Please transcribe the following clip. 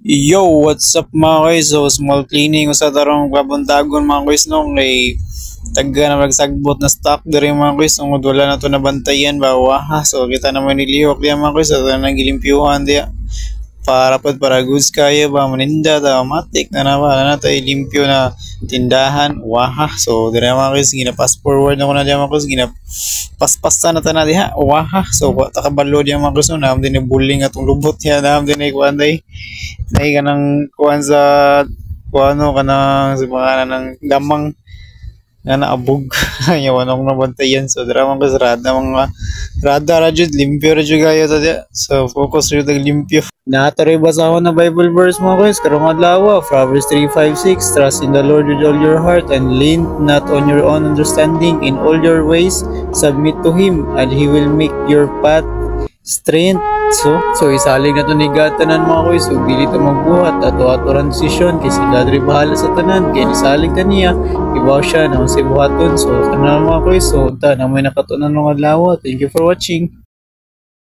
Yo, what's up mga guys? So, small cleaning sa tarong babuntagon mga guys nung kay tagga na magsagbot na stock diri mga guys nung wala na to nabantayan ba waha. So kita naman nilihok diya mga guys sa nagilimpyuhan diya para goods kaya ba maninda ta matik na ba na tayo limpyo na tindahan waha. So diri mga guys gina pass forward na ko na diya mga guys gina paspasta na tanan diha waha. So takabalo diya mga guys no nam din bullying atong lubot ya nam din ay kuan day nay kanang kuan sa kuano kanang sa mga ng gamang nga naabog yawan akong nabantayan. So drama ko sa rada ra jud limpyo ra jud kayo ta diya. So focus jud ang limpyo. Natari basahon na Bible verse mo guys karong adlaw Proverbs 3:5-6. Trust in the Lord with all your heart and lean not on your own understanding. In all your ways submit to him and he will make your path straight. So isalig na to ni God tanan mga guys. So dili to magbuhat ato ran desisyon kay si God ri bahala sa tanan kay isalig ta niya ibaw siya na si buhaton. So kana mga guys so ta na may nakatunan ng adlaw. Thank you for watching.